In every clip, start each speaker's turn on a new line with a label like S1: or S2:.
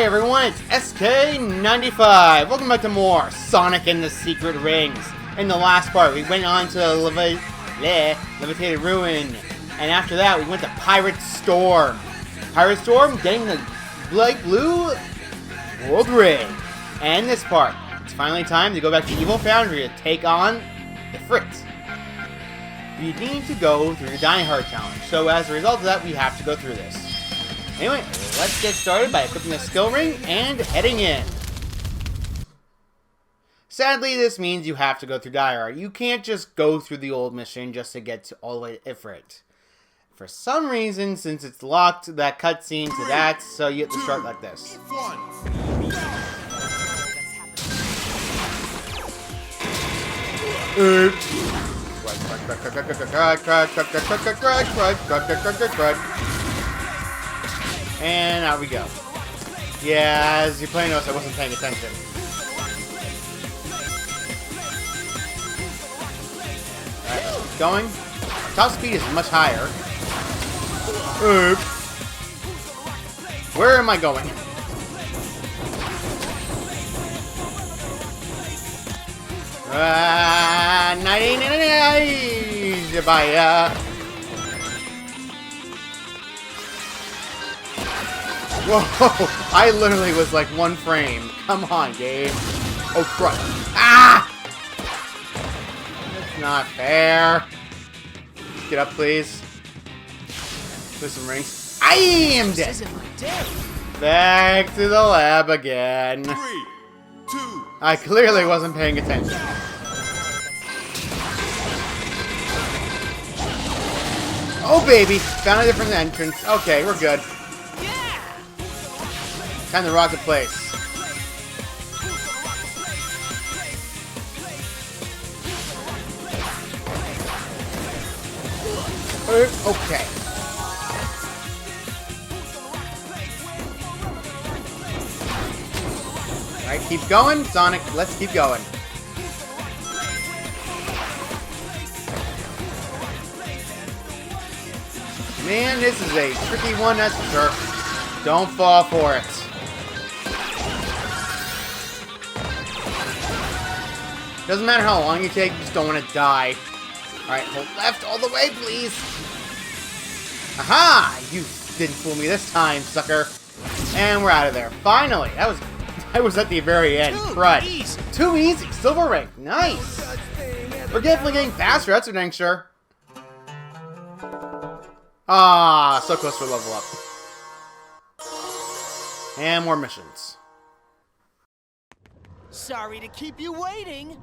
S1: everyone, it's SK95. Welcome back to more Sonic and the Secret Rings. In the last part, we went on to Levitated Ruin. And after that, we went to Pirate Storm. Pirate Storm getting the light blue World Ring. And this part, it's finally time to go back to Evil Foundry to take on Ifrit. You need to go through the Die Hard challenge. So as a result of that, we have to go through this. Anyway, let's get started by equipping the skill ring and heading in. Sadly, this means you have to go through Die Hard. You can't just go through the old mission just to get all the way to Ifrit. For some reason, since it's locked, that cutscene to that, so you have to start like this. And out we go. Yeah, as you probably noticed, I wasn't paying attention. Alright, let's keep going. Top speed is much higher. Oops. Where am I going? Whoa! I literally was like one frame. Come on, game. Oh, crud. Ah! That's not fair. Get up, please. There's some rings. I am dead. Back to the lab again.
S2: 3, 2.
S1: I clearly wasn't paying attention. Oh, baby. Found a different entrance. Okay, we're good. Time to rock the place. Okay. Alright, keep going, Sonic. Let's keep going. Man, this is a tricky one, that's for sure. Don't fall for it. Doesn't matter how long you take, you just don't want to die. Alright, hold left all the way, please. Aha! You didn't fool me this time, sucker. And we're out of there. Finally! That was at the very end. Crud. Too easy. Silver rank. Nice. We're definitely getting faster, that's for dang sure. Ah, so close to a level up. And more missions.
S3: Sorry to keep you waiting.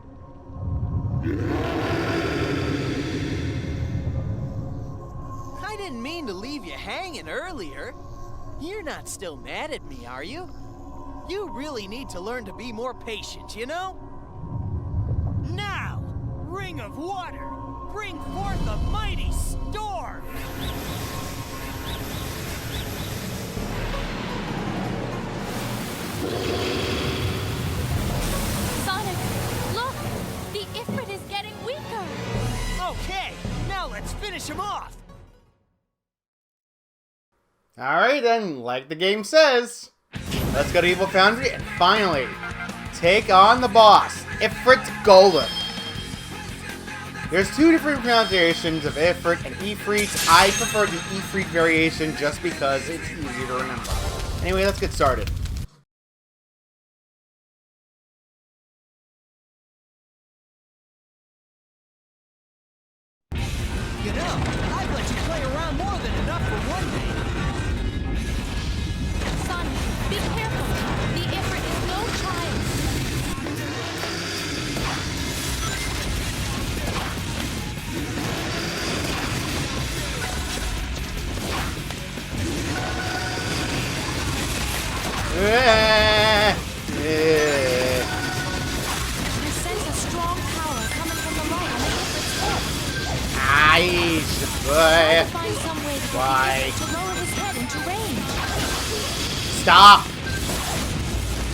S3: I didn't mean to leave you hanging earlier. You're not still mad at me, are you? You really need to learn to be more patient, you know? Now, Ring of Water, bring forth a mighty storm!
S4: Sonic, look! The Ifrit is getting weaker!
S3: Okay, now let's finish him off!
S1: Alright then, like the game says. Let's go to Evil Foundry and finally take on the boss, Ifrit Golem. There's two different pronunciations of Ifrit and Ifrit. I prefer the Ifrit variation just because it's easier to remember. Anyway, let's get started.
S3: You know, I've let you play around more than enough for one day.
S4: Sonic, be careful! The Ifrit is no child!
S3: I sense a strong power coming from the light on the Ifrit's head.
S1: Nice, boy.
S4: I'll find some way to
S1: Why?
S4: to lower his head into range.
S1: Stop!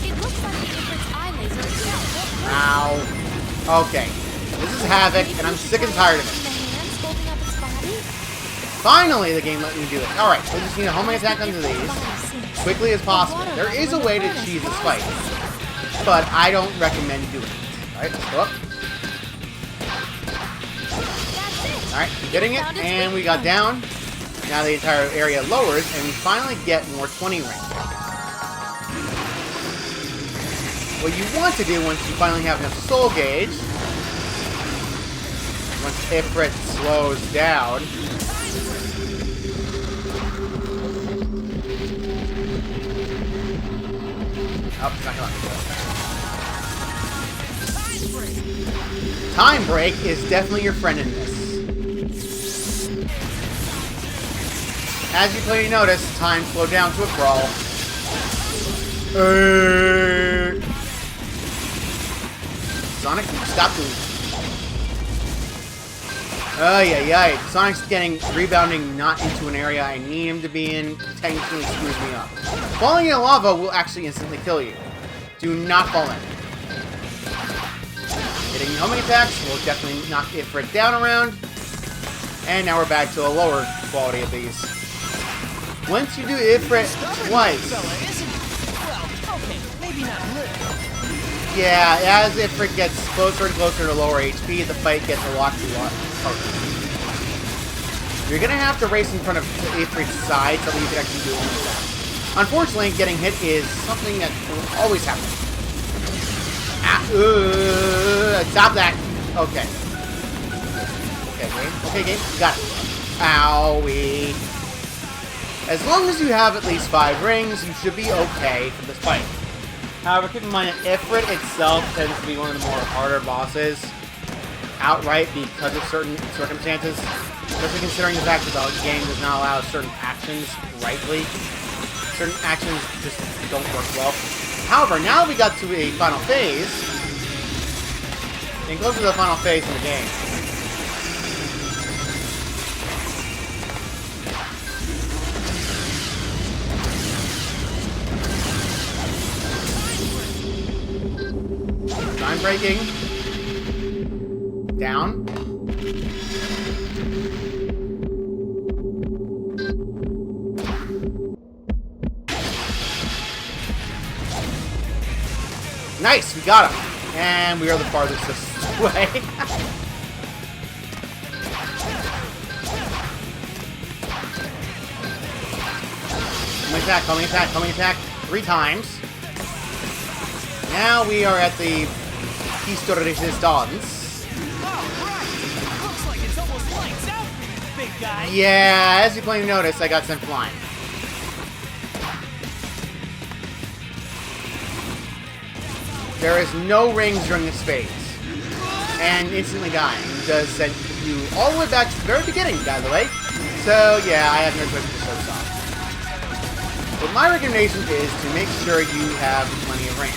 S4: It looks like the Ifrit's eye laser itself.
S1: Ow. Okay. This is Havoc, and I'm sick and tired of it.
S4: The hands holding up its body.
S1: Finally, the game let me do it. Alright, we just need a homing attack onto these. quickly as possible. There is a way to cheese this fight, but I don't recommend doing it. Alright, let's go up. Alright, getting it, and we got down. Now the entire area lowers, and we finally get more 20 rings. What you want to do once you finally have enough soul gauge, once Ifrit slows down, oh, it's not coming. Time break is definitely your friend in this. As you clearly notice, time slowed down to a crawl. Sonic, stop doing that. Yeah. Sonic's rebounding not into an area I need him to be in. Technically screws me up. Falling in lava will actually instantly kill you. Do not fall in. Hitting homing attacks will definitely knock Ifrit down around. And now we're back to a lower quality of these. Once you do Ifrit twice. Yeah, as Ifrit gets closer and closer to lower HP, the fight gets a lot harder. You're gonna have to race in front of Ifrit's side so that you can actually do it. Unfortunately, getting hit is something that will always happen. Stop that. Okay. Okay, game. You got it. Owie. As long as you have at least 5 rings, you should be okay for this fight. However, keep in mind that Ifrit itself tends to be one of the more harder bosses outright because of certain circumstances. Especially considering the fact that the game does not allow certain actions rightly. Certain actions just don't work well. However, now we got to a final phase. And close to the final phase in the game. Time breaking. Down. Nice, we got him. And we are the farthest away. Coming attack. 3 times. Now we are at the piece de resistance.
S3: Looks like it's almost lights out, big guy.
S1: Yeah, as you plainly noticed, I got sent flying. There is no rings during this phase. And instantly dying does send you all the way back to the very beginning, by the way. So, yeah, I have no choice but to start off. But my recommendation is to make sure you have plenty of rings.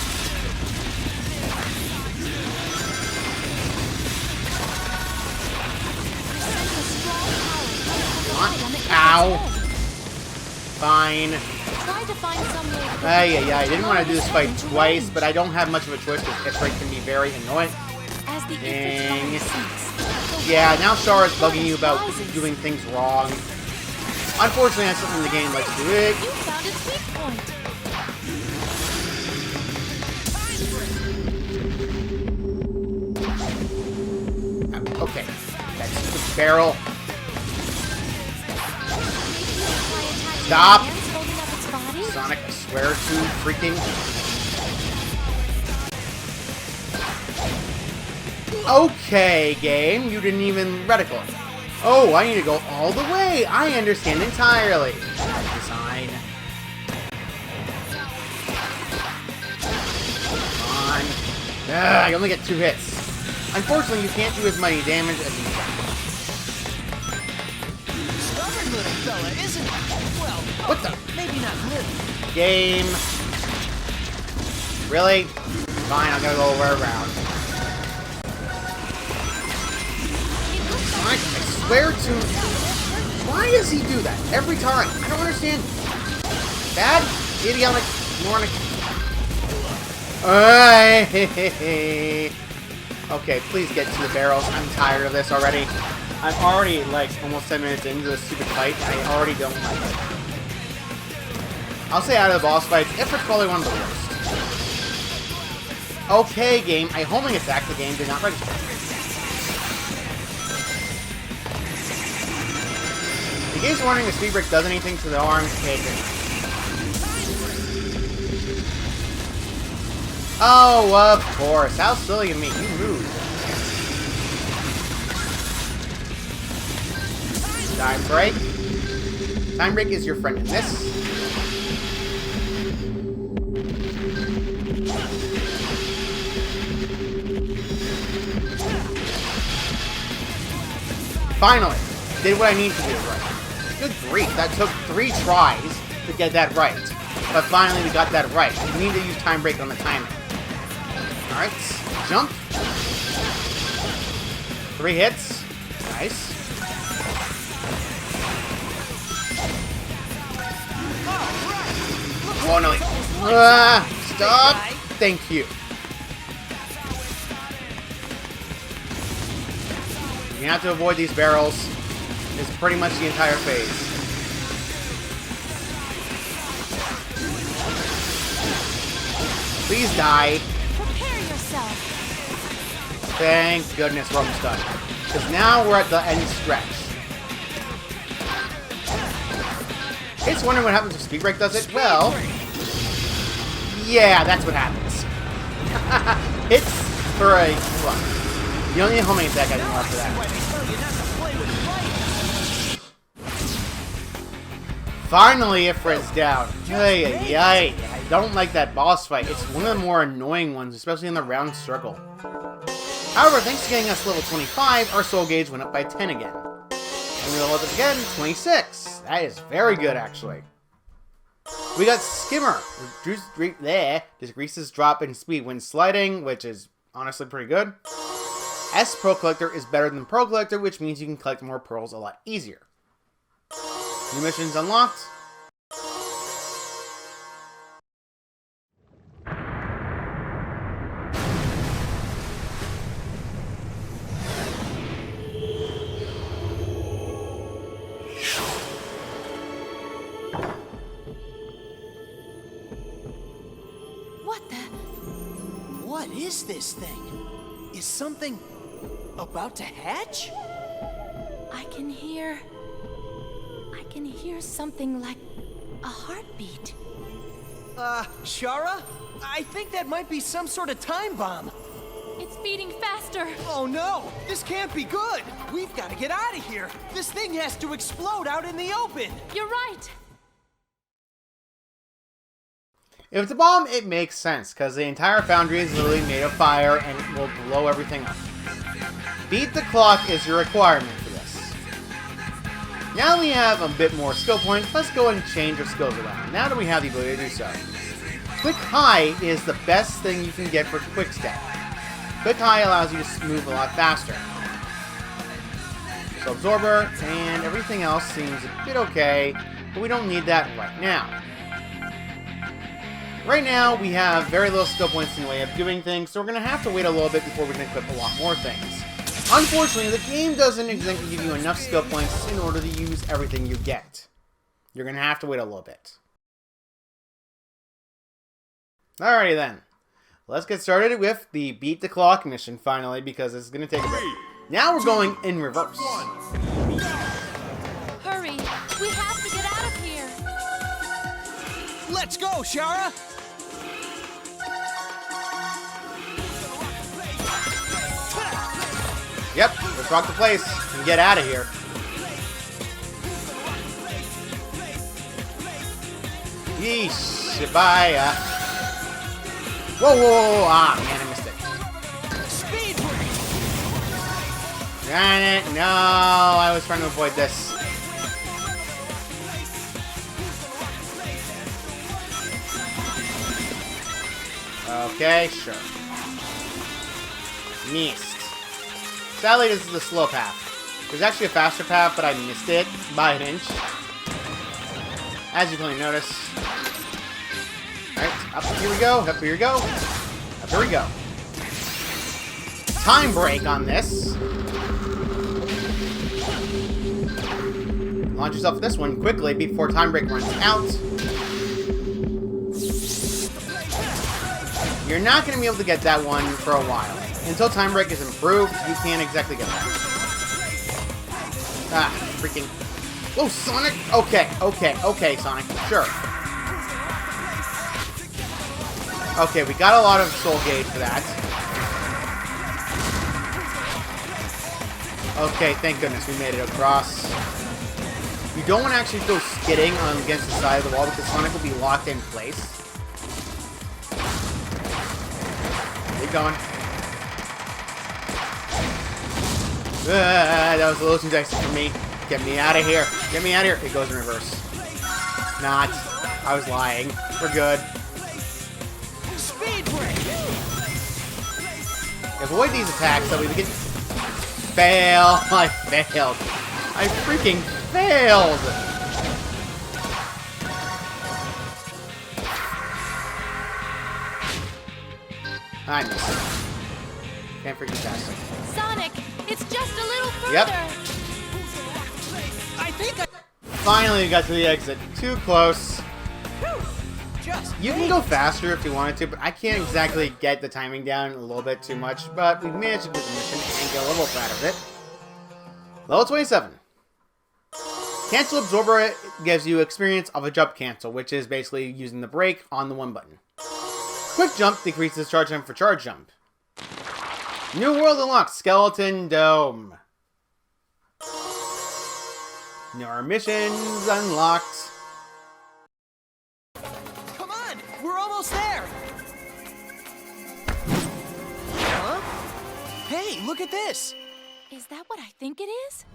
S1: Ow. Fine. Yeah, I didn't want to do this fight twice, but I don't have much of a choice because Ifrit can be very annoying. Dang. Yeah, now Char is bugging you about doing things wrong. Unfortunately, that's something the game likes to do.
S4: You found its weak point.
S1: Okay, that's the barrel. Stop! Sonic, I swear to freaking... Okay, game, you didn't even reticle it. Oh, I need to go all the way! I understand entirely. Design. Come on. I only get 2 hits. Unfortunately, you can't do as many damage as you can.
S3: Stubborn little fella, isn't it? Well,
S1: What the?
S3: maybe not little.
S1: Game. Really? Fine, I'm gonna go around. I swear to... Why does he do that? Every time. I don't understand. Bad? Idiotic? Moronic? Okay, please get to the barrels. I'm tired of this already. I'm already, like, almost 10 minutes into this stupid fight, and I already don't like it. I'll say out of the boss fights, Ifrit's probably one of the worst. Okay, game. A homing attack. The game did not register. In case you're wondering if Speed Break does anything to the arms, it didn't. Oh, of course. How silly of me. You moved. Time break. Time break is your friend in this. Finally, did what I need to do right. Good grief, that took 3 tries to get that right. But finally we got that right. We need to use time break on the timer. Alright, jump. 3 hits. Nice. Oh no. Stop. Thank you. You have to avoid these barrels. It's pretty much the entire phase. Please die.
S4: Prepare yourself.
S1: Thank goodness we're almost done. Because now we're at the end stretch. It's wondering what happens if Speed Break does it. Well, yeah, that's what happens. It's for a well, the only homing attack I didn't want for that. Finally, Ifrit's down. Ay. I don't like that boss fight. It's one of the more annoying ones, especially in the round circle. However, thanks to getting us level 25, our soul gauge went up by 10 again. And we leveled up again, 26. That is very good, actually. We got Skimmer. Decreases drop in speed when sliding, which is honestly pretty good. S Pearl Collector is better than Pearl Collector, which means you can collect more pearls a lot easier. New missions unlocked.
S4: What the?
S3: What is this thing? Is something about to hatch?
S4: I can hear something like a heartbeat.
S3: Shara? I think that might be some sort of time bomb.
S4: It's beating faster.
S3: Oh no! This can't be good! We've got to get out of here! This thing has to explode out in the open!
S4: You're right.
S1: If it's a bomb, it makes sense, because the entire foundry is literally made of fire and it will blow everything up. Beat the clock is your requirement for this. Now we have a bit more skill points, let's go and change our skills around. Now that we have the ability to do so. Quick High is the best thing you can get for Quick Step. Quick High allows you to move a lot faster. So Absorber and everything else seems a bit okay, but we don't need that right now. Right now, we have very little skill points in the way of doing things, so we're going to have to wait a little bit before we can equip a lot more things. Unfortunately, the game doesn't exactly give you enough skill points in order to use everything you get. You're going to have to wait a little bit. Alrighty then. Let's get started with the Beat the Clock mission finally, because it's going to take a bit. Now we're going in reverse.
S4: Hurry. We have to get out of here.
S3: Let's go, Shara!
S1: Yep, let's rock the place and get out of here. Yeesh, bye. Whoa. Ah, man, I missed it.
S3: Speed break!
S1: Darn it, no, I was trying to avoid this. Okay, sure. Missed. Sadly, this is the slow path. There's actually a faster path, but I missed it by an inch. As you probably notice. Alright, up here we go, up here we go. Up here we go. Time break on this. Launch yourself with this one quickly before time break runs out. You're not going to be able to get that one for a while. Until Time Break is improved, you can't exactly get that. Ah, freaking... Oh, Sonic? Okay, Sonic. Sure. Okay, we got a lot of Soul Gauge for that. Okay, thank goodness we made it across. You don't want to actually go skidding against the side of the wall because Sonic will be locked in place. Keep going. That was a little too dicey for me. Get me out of here. Get me out of here. It goes in reverse. Not. I was lying. We're good.
S3: Speed break.
S1: Avoid these attacks so we can... Fail. I failed. I freaking failed. I missed it. Can't freaking pass it.
S4: Sonic, it's just a little further.
S1: Yep.
S3: I think I...
S1: Finally got to the exit. Too close.
S3: Just
S1: You can go faster if you wanted to, but I can't exactly get the timing down a little bit too much, but we managed to do the mission and get a level out of it. Level 27. Cancel Absorber gives you experience of a jump cancel, which is basically using the brake on the one button. Quick Jump decreases charge time for charge jump. New world unlocked, Skeleton Dome. New missions unlocked.
S3: Come on, we're almost there. Huh? Hey, look at this.
S4: Is that what I think it is?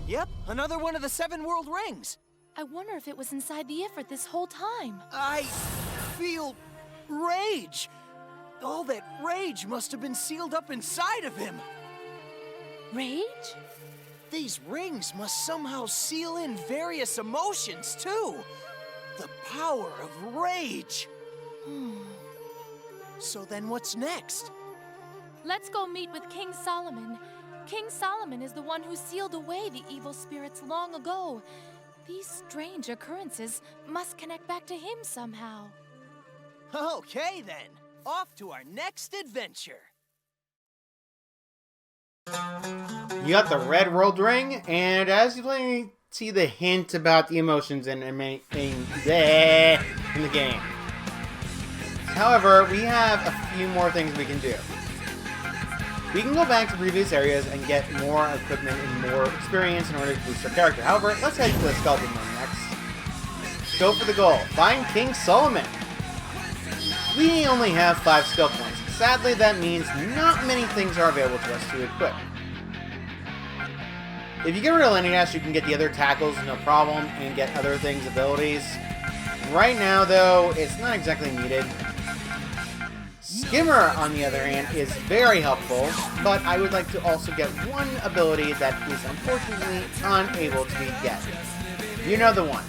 S3: Yep, another one of the 7 world rings.
S4: I wonder if it was inside the Ifrit this whole time.
S3: I feel rage. All that rage must have been sealed up inside of him.
S4: Rage?
S3: These rings must somehow seal in various emotions, too. The power of rage. So then what's next?
S4: Let's go meet with King Solomon. King Solomon is the one who sealed away the evil spirits long ago. These strange occurrences must connect back to him somehow.
S3: Okay, then. Off to our next adventure.
S1: You got the red world ring, and as you plainly see the hint about the emotions in the game. However, we have a few more things we can do. We can go back to previous areas and get more equipment and more experience in order to boost our character. However, let's head to the Skeleton Room next. Go for the goal. Find King Solomon. We only have 5 skill points. Sadly, that means not many things are available to us to equip. If you get rid of Landing Dash, you can get the other tackles, no problem, and get other things, abilities. Right now, though, it's not exactly needed. Skimmer, on the other hand, is very helpful, but I would like to also get one ability that is unfortunately unable to be get. You know the one.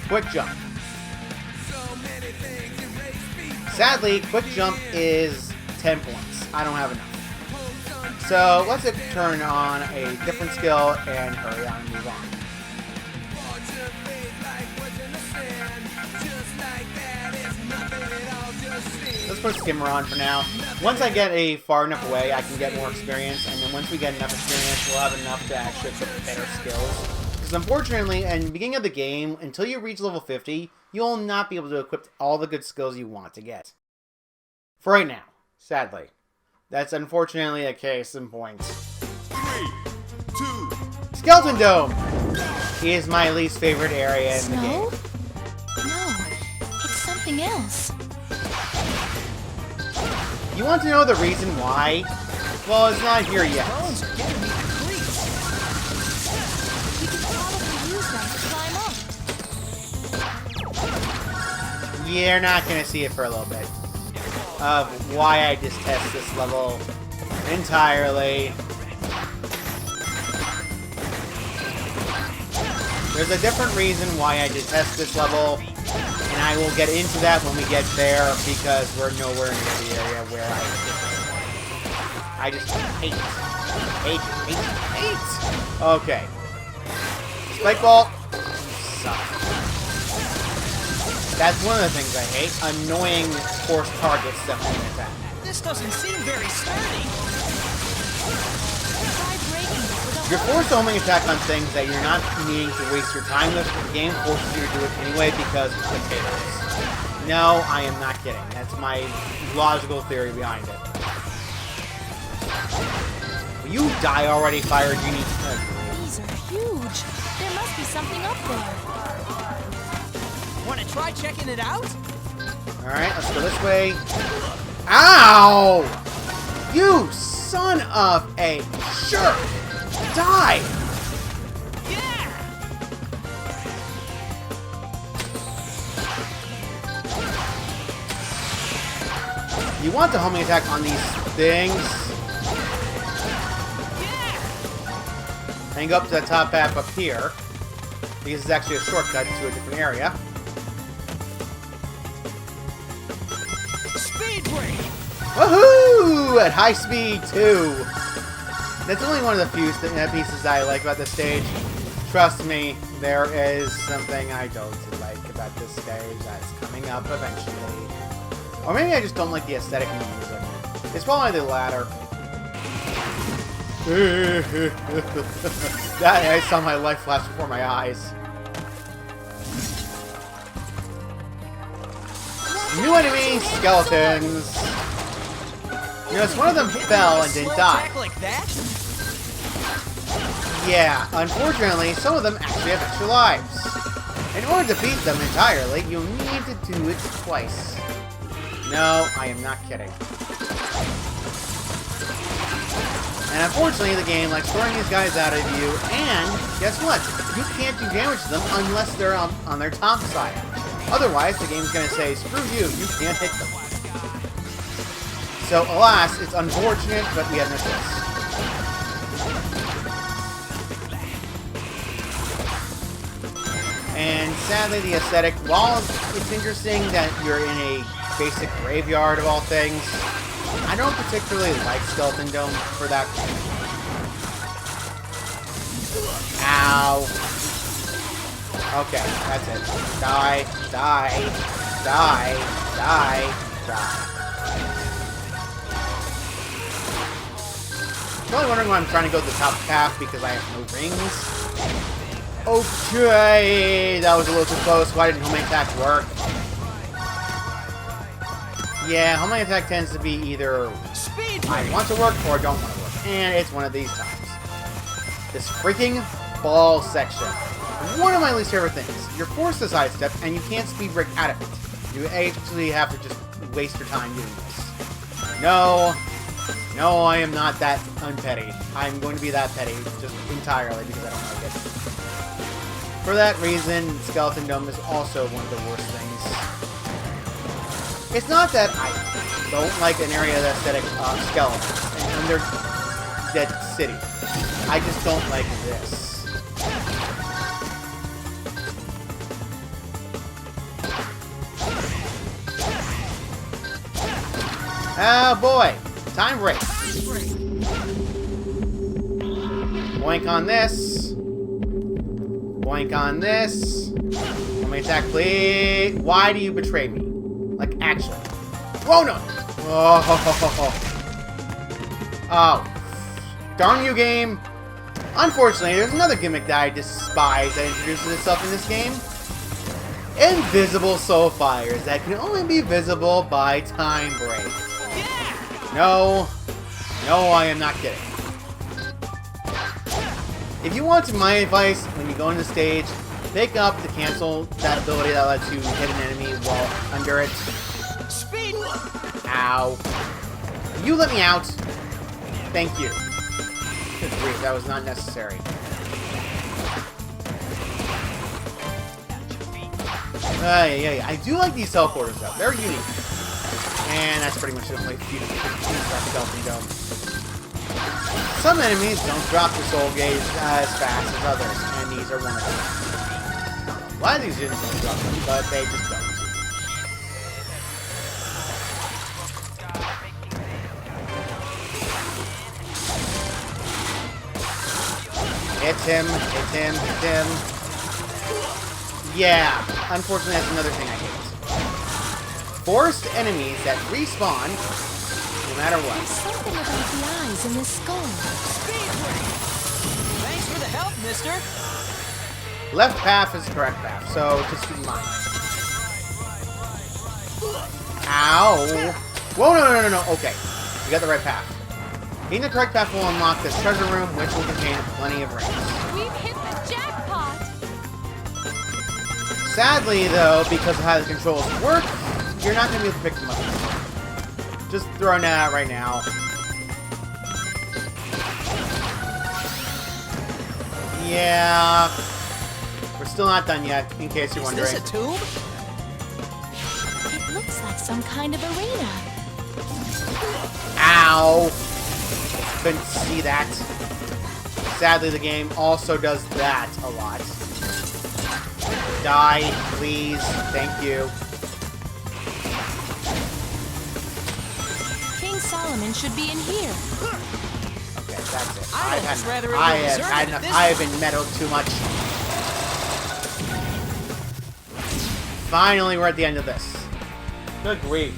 S1: Quick Jump. Sadly, Quick Jump is 10 points. I don't have enough. So let's turn on a different skill and hurry on and move on. Let's put Skimmer on for now. Once I get far enough away, I can get more experience, and then once we get enough experience, we'll have enough to actually equip better skills. Because unfortunately, in the beginning of the game, until you reach level 50, you'll not be able to equip all the good skills you want to get. For right now, sadly. That's unfortunately a case in point.
S2: 3, 2...
S1: Skeleton Dome is my least favorite area in the game.
S4: No, it's something else.
S1: You want to know the reason why? Well, it's not here yet.
S3: Bones are getting me complete.
S4: We could probably use them to climb up.
S1: You're not going to see it for a little bit. Of why I just test this level entirely. There's a different reason why I detest this level, and I will get into that when we get there, because we're nowhere near the area where I just hate. Okay. Spike Ball. Suck. That's one of the things I hate. Annoying forced targets that homing attack.
S3: This doesn't seem very sturdy.
S4: Try breaking it with a
S1: You're forced to homing attack on things that you're not needing to waste your time with, but the game forces you to do it anyway because it's potatoes. No, I am not kidding. That's my logical theory behind it. Will you die already, Fire Genie?
S4: These are huge. There must be something up there.
S3: Want to try checking it out?
S1: Alright, let's go this way. Ow! You son of a jerk! Die!
S3: Yeah!
S1: You want the homing attack on these things. And go up to the top half up here. Because it's actually a shortcut to a different area.
S3: Speed break!
S1: Woohoo! At high speed, too! That's only one of the few pieces I like about this stage. Trust me, there is something I don't like about this stage that's coming up eventually. Or maybe I just don't like the aesthetic and the music. It's probably the latter. That I saw my life flash before my eyes. New enemy, skeletons. Notice one of them fell and didn't die.
S3: Like that?
S1: Yeah, unfortunately, some of them actually have extra lives. In order to beat them entirely, you'll need to do it twice. No, I am not kidding. And unfortunately, the game likes throwing these guys out of you, and guess what? You can't do damage to them unless they're on their top side. Otherwise, the game's going to say, screw you, you can't hit them. So, alas, it's unfortunate, but we have no choice. And sadly, the aesthetic, while it's interesting that you're in a basic graveyard of all things, I don't particularly like Skeleton Dome for that. Ow. Okay, that's it. Die, die, die, die, die. I'm probably wondering why I'm trying to go to the top path because I have no rings. Okay, that was a little too close. Why didn't homing attack work? Yeah, homing attack tends to be either I want to work or don't want to work. And it's one of these times. This freaking ball section. One of my least favorite things. You're forced to sidestep and you can't speed break out of it. You actually have to just waste your time doing this. No. No, I am not that unpetty. I'm going to be that petty just entirely because I don't like it. For that reason, Skeleton Dome is also one of the worst things. It's not that I don't like an area of the aesthetic of skeletons and under Dead City. I just don't like this. Oh boy! Time break. Boink on this. Boink on this. Let me attack, please. Why do you betray me? Like, actually. Oh, no! Oh. Darn you, game. Unfortunately, there's another gimmick that I despise that introduces itself in this game. Invisible soul fires that can only be visible by time break. No. No, I am not kidding. If you want my advice when you go into the stage, pick up to cancel that ability that lets you hit an enemy while under it.
S3: Speed!
S1: Ow. You let me out. Thank you. Good grief, that was not necessary. I do like these teleporters though. They're unique. And that's pretty much the only few Skeleton Dome. Some enemies don't drop the soul gauge as fast as others, and these are one of them. A lot of these didn't drop them, but they just don't. Hit him, hit him, hit him. Yeah, unfortunately that's another thing I hate. forced enemies that respawn no matter what.
S4: There's something about the eyes in this skull.
S3: Thanks for the help, mister.
S1: Left path is the correct path, so just keep in mind. Ow! Whoa, no. Okay, you got the right path. Being the correct path will unlock this treasure room, which will contain plenty of rings.
S4: We've hit the jackpot!
S1: Sadly, though, because of how the controls work, you're not going to be able to pick them up. Just throwing that out right now. Yeah. We're still not done yet, in case you're wondering.
S3: Is this a tomb?
S4: It looks like some kind of arena.
S1: Ow! Couldn't see that. Sadly, the game also does that a lot. Die, please. Thank you.
S4: King Solomon should be in here.
S1: Okay, that's it.
S3: I'd almost rather it
S1: I
S3: be
S1: have
S3: deserted
S1: had
S3: at
S1: enough.
S3: this
S1: I have been meddled too much. Finally, we're at the end of this. Good grief.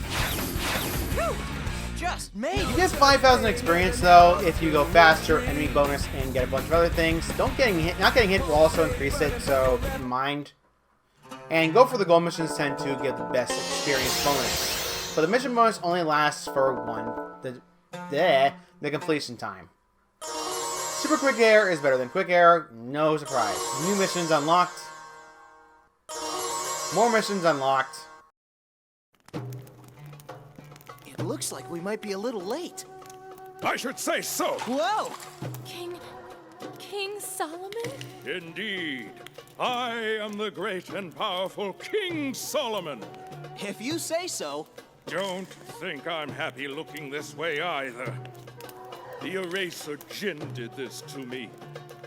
S3: Just made
S1: You
S3: it.
S1: get 5,000 experience though if you go faster, enemy bonus, and get a bunch of other things. Not getting hit will also increase it, so keep in mind. And go for the gold missions tend to give the best experience bonus. But the mission bonus only lasts for the completion time. Super quick air is better than quick air, no surprise. New missions unlocked. More missions unlocked.
S3: It looks like we might be a little late.
S2: I should say so.
S3: Whoa!
S4: King Solomon?
S2: Indeed. I am the great and powerful King Solomon.
S3: If you say so.
S2: Don't think I'm happy looking this way either. The Erazor Djinn did this to me.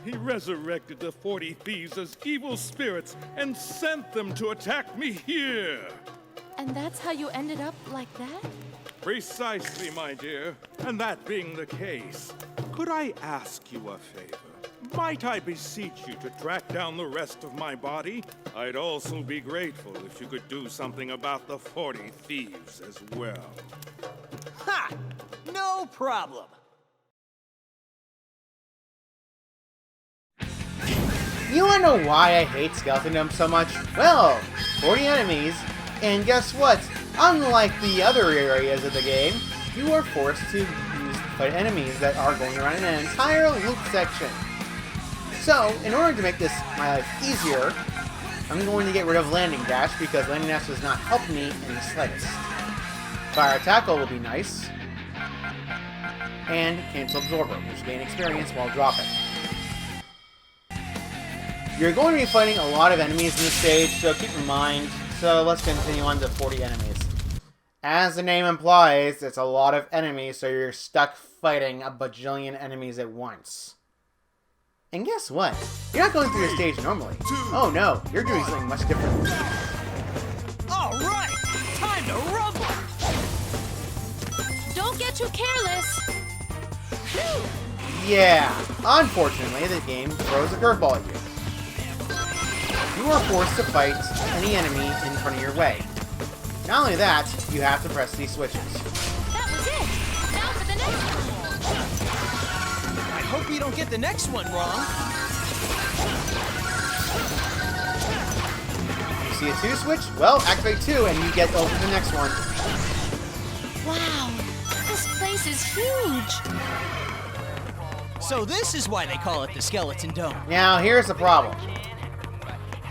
S2: He resurrected the 40 thieves as evil spirits and sent them to attack me here.
S4: And that's how you ended up like that?
S2: Precisely, my dear. And that being the case, could I ask you a favor? Might I beseech you to track down the rest of my body? I'd also be grateful if you could do something about the 40 thieves as well.
S3: Ha! No problem.
S1: You wanna know why I hate Skeletondom so much? Well, 40 enemies, and guess what? Unlike the other areas of the game, you are forced to fight enemies that are going around in an entire loop section. So, in order to make this my life easier, I'm going to get rid of Landing Dash because Landing Dash does not help me in the slightest. Fire Tackle will be nice, and Cancel Absorber, which gain experience while dropping. You're going to be fighting a lot of enemies in this stage, so keep in mind. So let's continue on to 40 enemies. As the name implies, it's a lot of enemies, so you're stuck fighting a bajillion enemies at once. And guess what? You're not going through the stage normally. Oh no, you're doing something much different.
S3: All right, time to rumble.
S4: Don't get too careless!
S1: Yeah, unfortunately, the game throws a curveball at you. You are forced to fight any enemy in front of your way. Not only that, you have to press these switches.
S4: That was it! Now for the next one!
S3: I hope you don't get the next one wrong.
S1: You see a 2 switch? Well, activate 2 and you get over to the next one.
S4: Wow, this place is huge!
S3: So this is why they call it the Skeleton Dome.
S1: Now, here's the problem.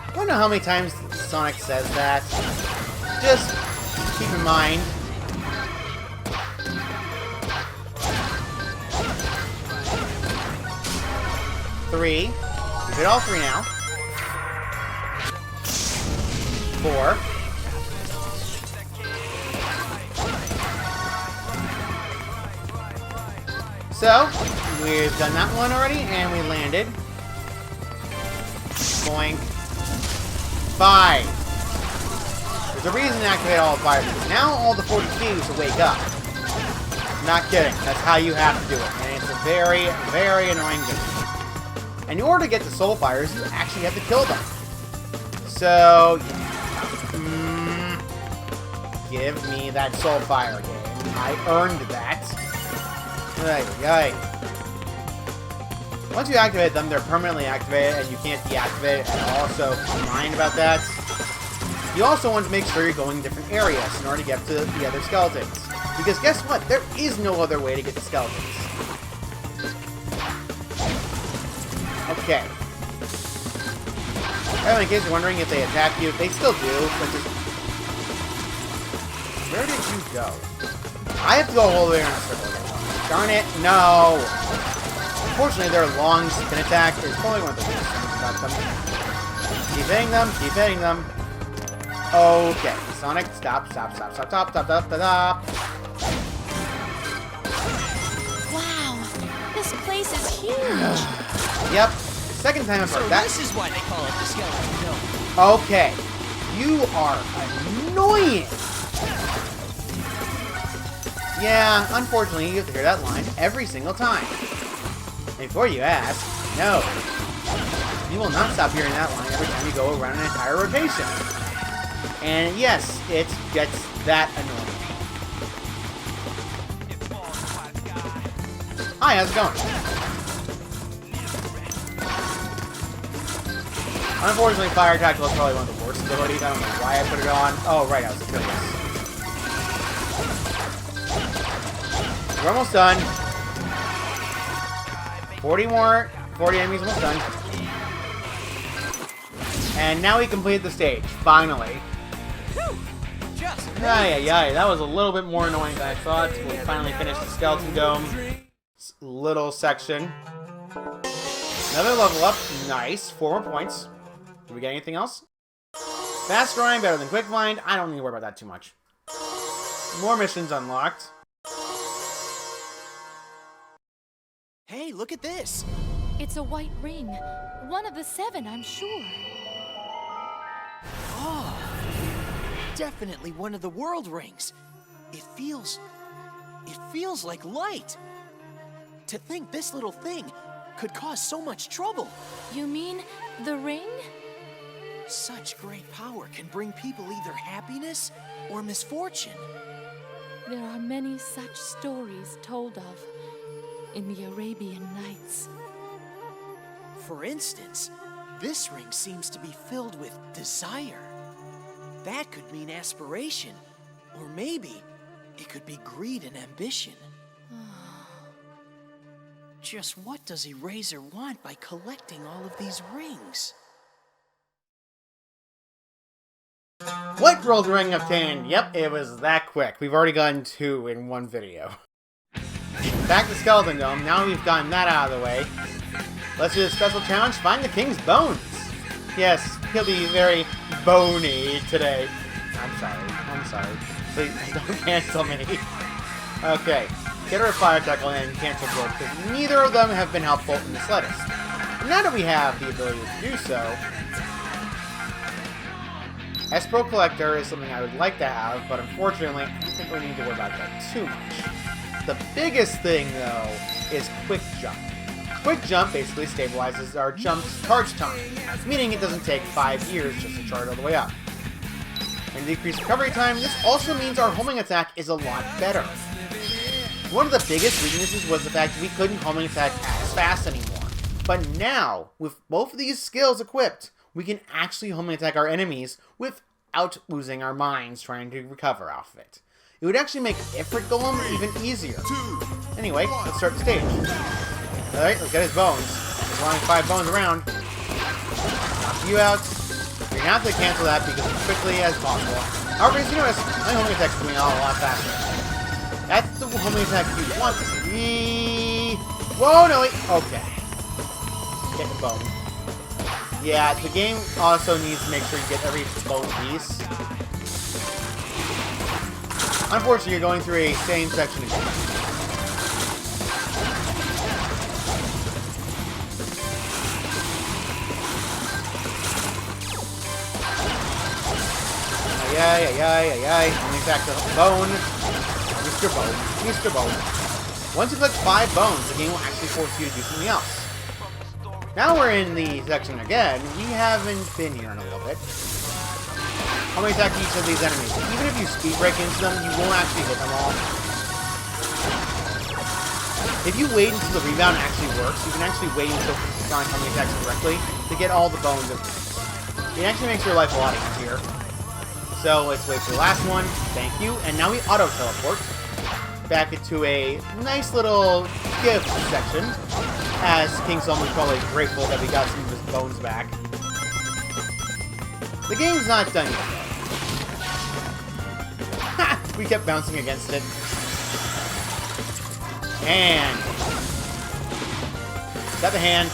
S1: I don't know how many times Sonic says that. Just keep in mind. Three. You hit all 3 now. 4. So, we've done that one already, and we landed. Boink. 5. There's a reason to activate all 5 of these. Now all the 40 thieves will wake up. Not kidding. That's how you have to do it. And it's a very, very annoying game. And in order to get the soul fires, you actually have to kill them. So, yeah. give me that Soulfire game. I earned that. Right. Once you activate them, they're permanently activated and you can't deactivate it at all, so keep in mind about that. You also want to make sure you're going different areas in order to get to the other skeletons. Because guess what? There is no other way to get the skeletons. Okay. In case you're wondering if they attack you, they still do, but just... Where did you go? I have to go all the way around the circle. Darn it, no! Unfortunately, their long spin attack is probably one of the weakest things about them. Keep hitting them. Okay, Sonic, stop.
S4: Wow, this place is huge.
S1: Yep, second time I've heard that.
S3: This is why they call it the Skeleton Dome.
S1: Okay, you are annoying. Yeah, unfortunately, you have to hear that line every single time. Before you ask, no. You will not stop hearing that line every time you go around an entire rotation. And yes, it gets that annoying. Hi, how's it going? Unfortunately, Fire Tackle is probably one of the worst abilities. I don't know why I put it on. Oh, right, I was curious. We're almost done. 40 enemies almost done. And now we completed the stage, finally. Yeah, that was a little bit more annoying than I thought. We finally finished the Skeleton Dome little section. Another level up, nice. 4 more points. Did we get anything else? Fast drawing, better than quick find. I don't need to worry about that too much. More missions unlocked.
S3: Hey, look at this.
S4: It's a white ring. One of the 7, I'm sure.
S3: Oh, definitely one of the world rings. It feels like light. To think this little thing could cause so much trouble.
S4: You mean the ring?
S3: Such great power can bring people either happiness or misfortune.
S4: There are many such stories told of in the Arabian Nights.
S3: For instance, this ring seems to be filled with desire. That could mean aspiration, or maybe it could be greed and ambition. Just what does Erazor want by collecting all of these rings?
S1: What world ring obtained? Yep, it was that quick. We've already gotten 2 in one video. Back to Skeleton Dome. Now we've gotten that out of the way. Let's do the special challenge, find the king's bones. Yes, he'll be very bony today. I'm sorry. Please, don't cancel me. Okay, get rid of Fire Tackle and cancel Board, because neither of them have been helpful in the slightest. Now that we have the ability to do so, Espro Collector is something I would like to have, but unfortunately, I don't think we need to worry about that too much. The biggest thing, though, is Quick Jump. Quick Jump basically stabilizes our jump's charge time, meaning it doesn't take 5 years just to charge all the way up. And decreased recovery time, this also means our homing attack is a lot better. One of the biggest weaknesses was the fact we couldn't homing attack as fast anymore. But now, with both of these skills equipped, we can actually homing attack our enemies without losing our minds trying to recover off of it. It would actually make Ifrit Golem even easier. Anyway, let's start the stage. Alright, let's get his bones. There's only 5 bones around. Knock you out. You're gonna have to cancel that because as quickly as possible. However, as you notice, my homing attack is coming out a lot faster. That's the homing attack you want to see. Whoa, no, wait. Okay. Get the bone. Yeah, the game also needs to make sure you get every bone piece. Unfortunately, you're going through a same section again. Ay. Only back to bone. Mr. Bone. Once you collect 5 bones, the game will actually force you to do something else. Now we're in the section again. We haven't been here in a little bit. how many attack each of these enemies. Even if you speed break into them, you won't actually hit them all. If you wait until the rebound actually works, you can actually wait until Sonic how many attacks correctly to get all the bones of things. It actually makes your life a lot easier. So let's wait for the last one. Thank you. And now we auto-teleport back into a nice little gift section, as King Solomon's probably grateful that we got some of his bones back. The game's not done yet. Ha! We kept bouncing against it. And got the hand.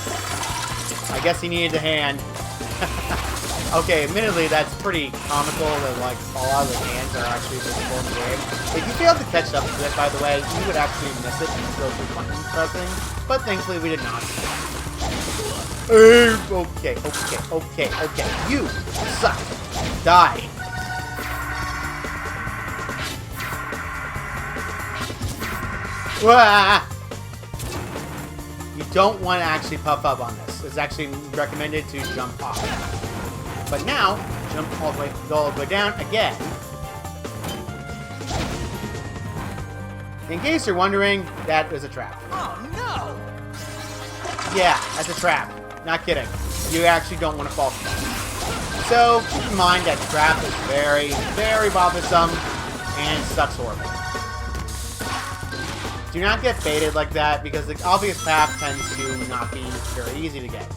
S1: I guess he needed the hand. Okay, admittedly, that's pretty comical that, like, a lot of the hands are actually visible in the game. If you failed to catch up to it, by the way, you would actually miss it and go through button pressing, but thankfully we did not. Okay. You suck. Die. Wah! You don't want to actually puff up on this. It's actually recommended to jump off. But now, jump all the way, go all the way down again. In case you're wondering, that is a trap.
S3: Oh, no!
S1: Yeah, that's a trap. Not kidding. You actually don't want to fall from that. So, keep in mind that trap is very, very bothersome and sucks horribly. Do not get baited like that, because the obvious path tends to not be very easy to get.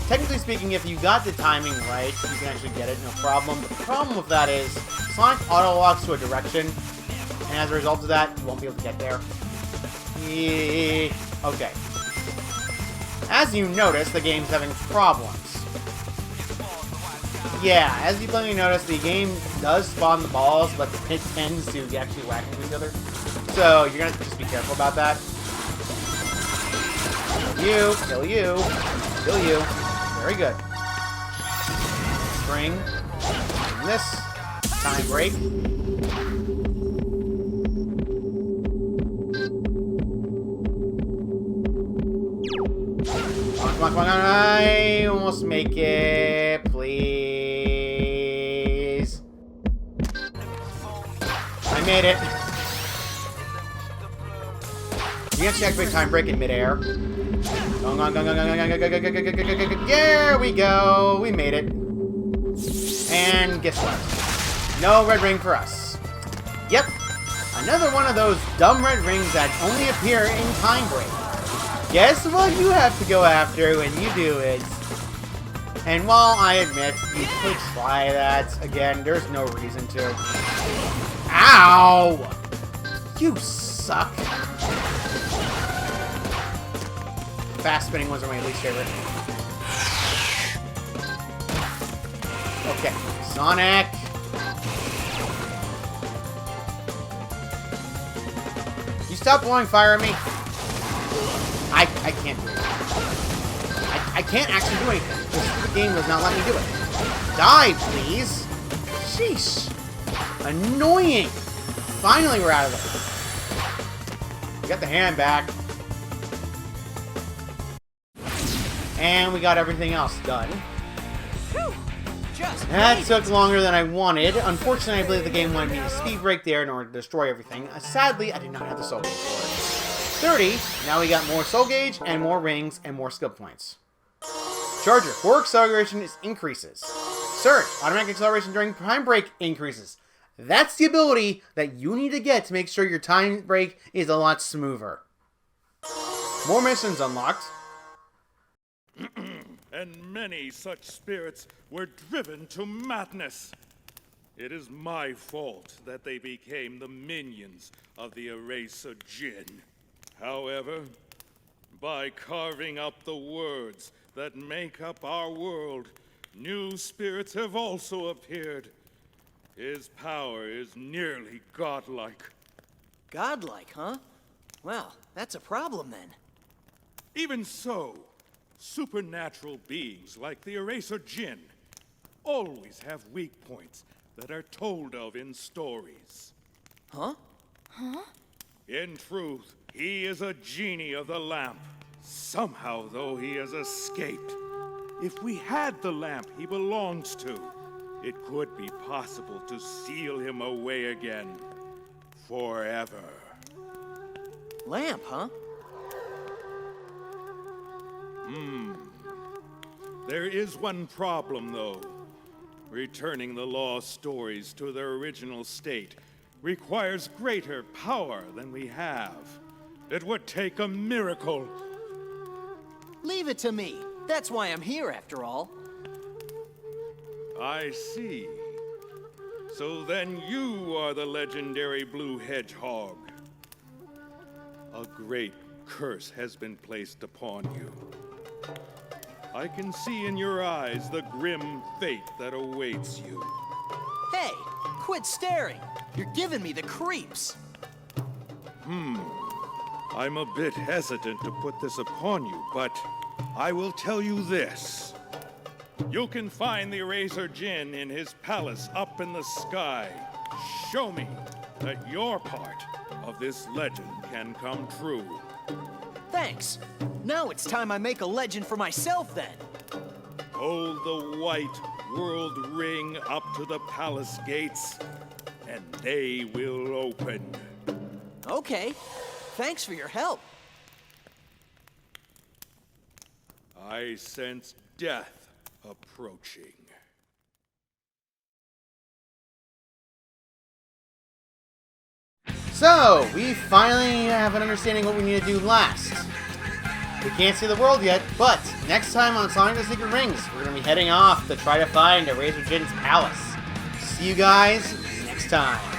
S1: Technically speaking, if you got the timing right, you can actually get it, no problem. But the problem with that is, Sonic auto-locks to a direction, and as a result of that, you won't be able to get there. Okay. As you notice, the game's having problems. Yeah, as you plainly notice, the game does spawn the balls, but it tends to actually whack into each other. So, you're gonna just be careful about that. Kill you. Very good. Spring. And this. Time break. Come on. I almost make it. Please. I made it. You can actually activate time break in midair. Go. There we go. We made it. And guess what? No red ring for us. Yep. Another one of those dumb red rings that only appear in time break. Guess what you have to go after when you do it. And while I admit you could try that, again, there's no reason to. Ow! You suck. Fast spinning ones are my least favorite. Okay, Sonic. You stop blowing fire at me? I can't do it. I can't actually do anything. This stupid game does not let me do it. Die, please. Sheesh. Annoying. Finally, we're out of there. We got the hand back. And we got everything else done. That took longer than I wanted. Unfortunately, I believe the game wanted me to speed break there in order to destroy everything. Sadly, I did not have the soul gauge for it. 30. Now we got more soul gauge and more rings and more skill points. Charger. Forward acceleration increases. Surge. Automatic acceleration during time break increases. That's the ability that you need to get to make sure your time break is a lot smoother. More missions unlocked.
S2: And many such spirits were driven to madness. It is my fault that they became the minions of the Erazor Djinn. However, by carving up the words that make up our world, new spirits have also appeared. His power is nearly godlike.
S3: Godlike, huh? Well, that's a problem then.
S2: Even so, supernatural beings like the Erazor Djinn always have weak points that are told of in stories.
S3: Huh?
S2: In truth, he is a genie of the lamp. Somehow, though, he has escaped. If we had the lamp he belongs to, it could be possible to seal him away again. Forever.
S3: Lamp, huh?
S2: There is one problem, though. Returning the lost stories to their original state requires greater power than we have. It would take a miracle.
S3: Leave it to me. That's why I'm here, after all.
S2: I see. So then you are the legendary Blue Hedgehog. A great curse has been placed upon you. I can see in your eyes the grim fate that awaits you.
S3: Hey, quit staring. You're giving me the creeps.
S2: I'm a bit hesitant to put this upon you, but I will tell you this. You can find the Erazor Djinn in his palace up in the sky. Show me that your part of this legend can come true.
S3: Thanks. Now it's time I make a legend for myself, then.
S2: Hold the white world ring up to the palace gates, and they will open.
S3: Okay. Thanks for your help.
S2: I sense death approaching.
S1: So, we finally have an understanding what we need to do last. We can't see the world yet, but next time on Sonic the Secret Rings, we're going to be heading off to try to find Erazor Djinn's palace. See you guys next time.